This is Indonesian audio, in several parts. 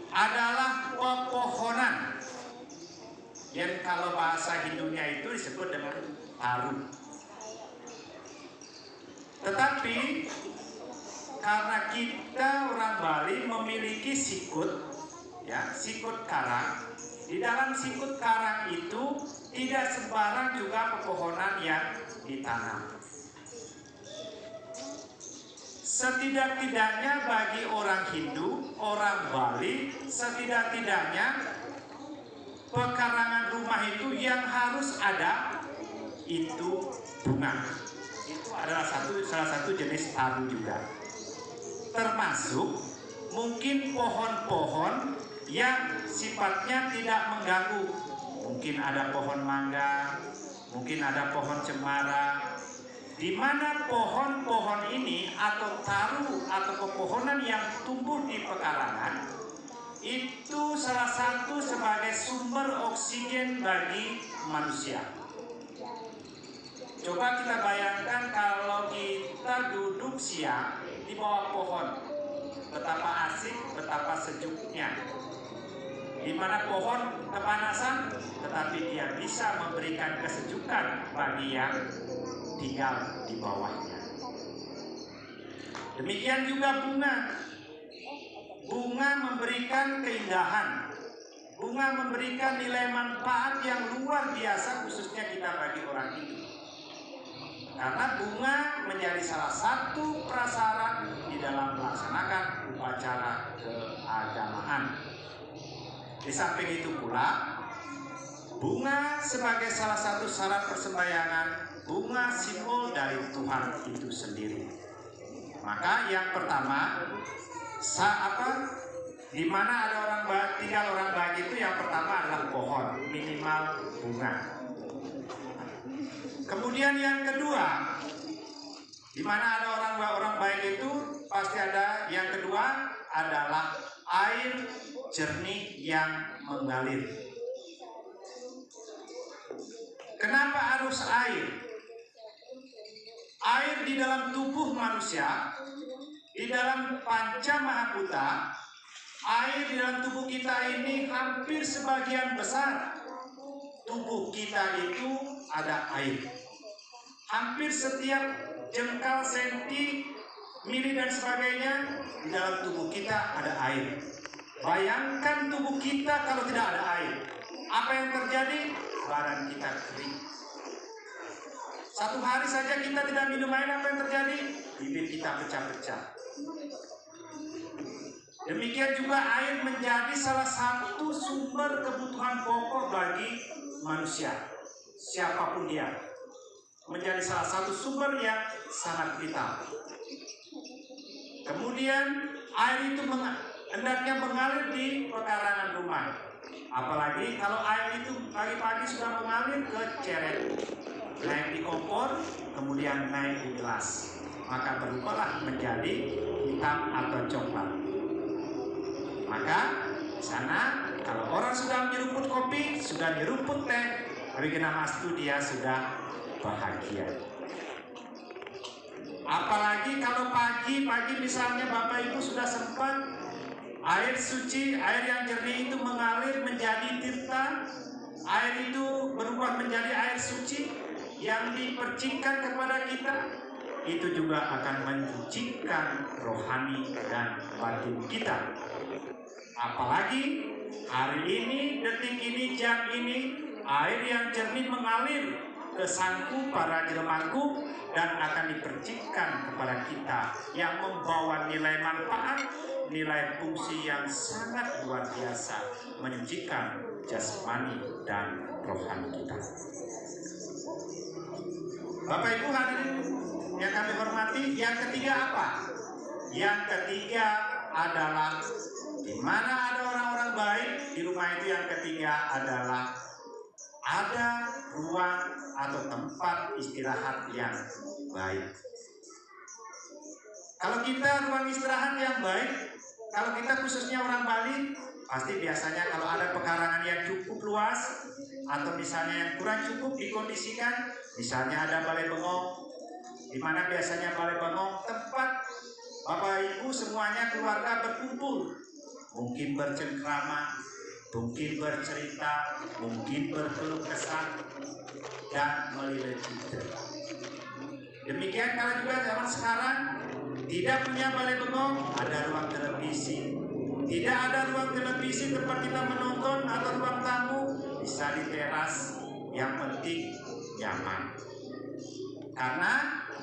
adalah pepohonan yang kalau bahasa Hindunya itu disebut dengan taru. Tetapi karena kita orang Bali memiliki sikut, ya, sikut karang. Di dalam sikut karang itu tidak sembarang juga pepohonan yang ditanam. Setidak-tidaknya bagi orang Hindu, orang Bali, setidak-tidaknya pekarangan rumah itu yang harus ada itu bunga. Itu adalah salah satu jenis taru juga. Termasuk mungkin pohon-pohon yang sifatnya tidak mengganggu. Mungkin ada pohon mangga, mungkin ada pohon cemara, di mana pohon-pohon ini atau taru atau pepohonan yang tumbuh di pekarangan itu salah satu sebagai sumber oksigen bagi manusia. Coba kita bayangkan kalau kita duduk siang di bawah pohon, betapa asik, betapa sejuknya. Di mana pohon kepanasan, tetapi dia bisa memberikan kesejukan bagi yang tinggal di bawahnya. Demikian juga bunga. Bunga memberikan keindahan. Bunga memberikan nilai manfaat yang luar biasa, khususnya kita bagi orang hidup. Karena bunga menjadi salah satu prasyarat di dalam melaksanakan upacara keagamaan. Di samping itu pula, bunga sebagai salah satu syarat persembahyangan, bunga simbol dari Tuhan itu sendiri. Maka yang pertama, di mana ada tinggal orang baik itu yang pertama adalah pohon, minimal bunga. Kemudian yang kedua, di mana ada orang baik itu pasti ada yang kedua adalah air jernih yang mengalir. Kenapa harus air? Air di dalam tubuh manusia, di dalam panca mahaputta, air di dalam tubuh kita ini hampir sebagian besar tubuh kita itu ada air. Hampir setiap jengkal, senti, mili dan sebagainya di dalam tubuh kita ada air. Bayangkan tubuh kita kalau tidak ada air. Apa yang terjadi? Badan kita kering. Satu hari saja kita tidak minum air, apa yang terjadi? Bibir kita pecah-pecah. Demikian juga air menjadi salah satu sumber kebutuhan pokok bagi manusia, siapapun dia. Menjadi salah satu sumber yang sangat vital. Kemudian air itu hendaknya mengalir di pekarangan rumah. Apalagi kalau air itu pagi-pagi sudah mengalir ke ceret, naik di kompor, kemudian naik di gelas, maka berubahlah menjadi hitam atau coklat. Maka di sana kalau orang sudah menyeruput kopi, sudah menyeruput teh, tapi kena mastu dia sudah bahagia. Apalagi kalau pagi misalnya Bapak Ibu sudah sempat air suci, air yang jernih itu mengalir menjadi tirta, air itu berubah menjadi air suci yang dipercikkan kepada kita, itu juga akan mensucikan rohani dan batin kita. Apalagi hari ini, detik ini, jam ini, air yang jernih mengalir ke sangku para jelemaku dan akan dipercikkan kepada kita yang membawa nilai manfaat, nilai fungsi yang sangat luar biasa menyucikan jasmani dan rohani kita. Bapak Ibu hadirin yang kami hormati, yang ketiga apa? Yang ketiga adalah di mana ada orang-orang baik, di rumah itu yang ketiga adalah ada ruang atau tempat istirahat yang baik. Kalau kita ruang istirahat yang baik, kalau kita khususnya orang Bali, pasti biasanya kalau ada pekarangan yang cukup luas atau misalnya yang kurang cukup dikondisikan, misalnya ada balai bengong, di mana biasanya balai bengong tempat Bapak Ibu semuanya keluarga berkumpul mungkin bercengkrama, mungkin bercerita, mungkin berkeluh kesah, dan melilitih. Demikian kalau juga zaman sekarang tidak punya balai bengong, ada ruang televisi. Tidak ada ruang televisi tempat kita menonton atau ruang tamu, bisa di teras. Yang penting nyaman. Karena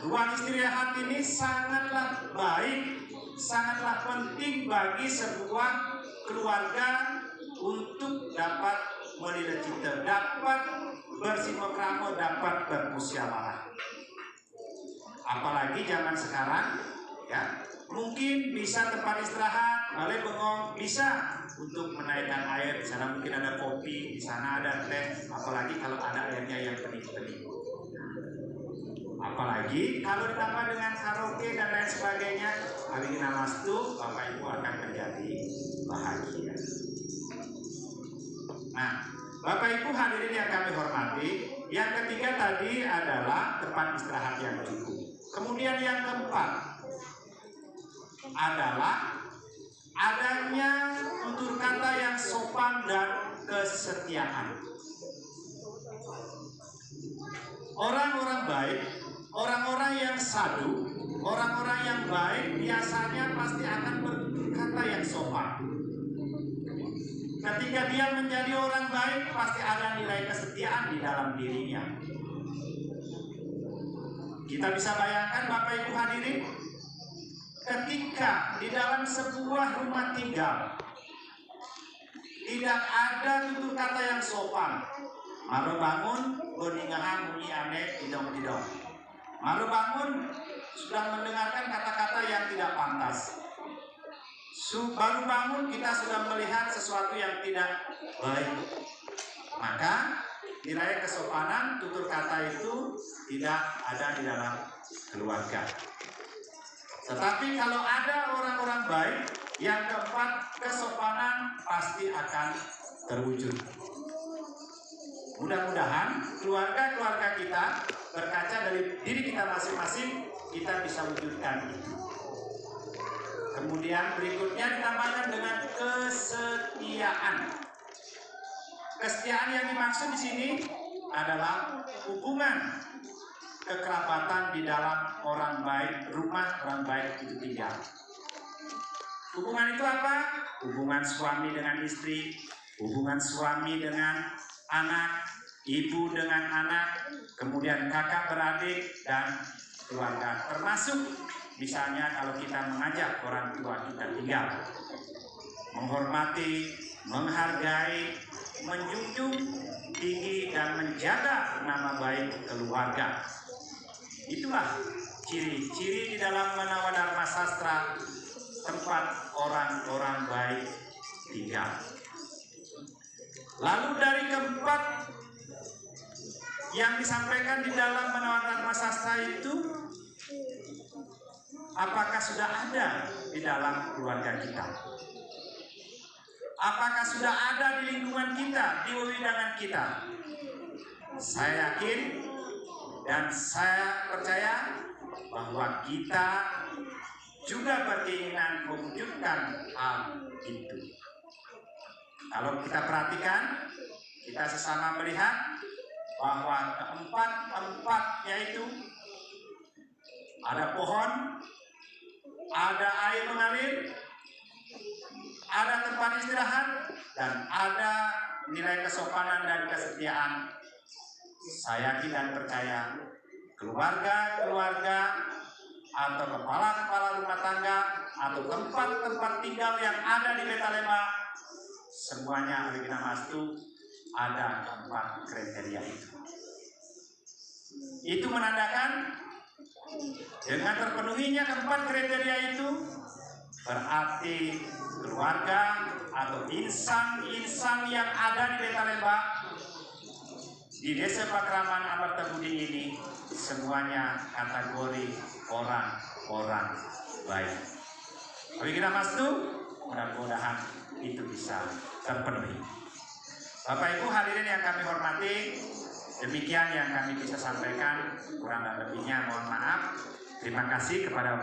ruang istirahat ini sangatlah baik, sangatlah penting bagi sebuah keluarga untuk dapat melilitih, dapat bersilaturahmi, dapat bermusyawarah. Apalagi zaman sekarang, ya, mungkin bisa tempat istirahat, balai bengong, bisa untuk menaikkan air. Di sana mungkin ada kopi, di sana ada teh. Apalagi kalau ada airnya yang bening-bening. Apalagi kalau ditambah dengan karaoke dan lain sebagainya, Abigina Mastu, Bapak Ibu akan menjadi bahagia. Nah, Bapak Ibu hadirin yang kami hormati, yang ketiga tadi adalah tempat istirahat yang cukup. Kemudian yang keempat adalah adanya tutur kata yang sopan dan kesetiaan. Orang-orang baik, orang-orang yang sadu, orang-orang yang baik biasanya pasti akan bertutur kata yang sopan. Ketika dia menjadi orang baik, pasti ada nilai kesetiaan di dalam dirinya. Kita bisa bayangkan Bapak Ibu hadirin, ketika di dalam sebuah rumah tinggal tidak ada tutur kata yang sopan. Maru bangun, goningahan bunyi aneh, tidong-tidong. Maru bangun, sudah mendengarkan kata-kata yang tidak pantas. Baru bangun, kita sudah melihat sesuatu yang tidak baik. Maka nilai kesopanan tutur kata itu tidak ada di dalam keluarga. Tetapi kalau ada orang-orang baik, yang keempat, kesopanan pasti akan terwujud. Mudah-mudahan keluarga-keluarga kita berkaca dari diri kita masing-masing, kita bisa wujudkan itu. Kemudian berikutnya ditambahkan dengan kesetiaan. Kesetiaan yang dimaksud di sini adalah hubungan kekerabatan di dalam orang baik, rumah orang baik itu tinggal. Hubungan itu apa? Hubungan suami dengan istri, hubungan suami dengan anak, ibu dengan anak, kemudian kakak beradik dan keluarga. Termasuk misalnya kalau kita mengajak orang tua kita tinggal, menghormati, menghargai, menjunjung tinggi dan menjaga nama baik keluarga. Itulah ciri-ciri di dalam Manawa Dharma Sastra, tempat orang-orang baik tinggal. Lalu dari keempat yang disampaikan di dalam Manawa Dharma Sastra itu, apakah sudah ada di dalam keluarga kita? Apakah sudah ada di lingkungan kita, di wewidangan kita? Saya yakin dan saya percaya bahwa kita juga berkeinginan mewujudkan hal itu. Kalau kita perhatikan, kita sesama melihat bahwa keempat yaitu ada pohon, ada air mengalir, ada tempat istirahat, dan ada nilai kesopanan dan kesetiaan. Saya yakin dan percaya keluarga-keluarga atau kepala-kepala rumah tangga atau tempat-tempat tinggal yang ada di Betalema, semuanya Abigina Mastu ada keempat kriteria itu. Itu menandakan dengan terpenuhinya keempat kriteria itu, berarti keluarga atau insan-insan yang ada di Betalema, di Desa Pakraman Amartabudi ini, semuanya kategori orang-orang baik. Abigina Mastu, mudah-mudahan itu bisa terpenuhi. Bapak Ibu hadirin yang kami hormati, demikian yang kami bisa sampaikan, kurang dan lebihnya mohon maaf. Terima kasih kepada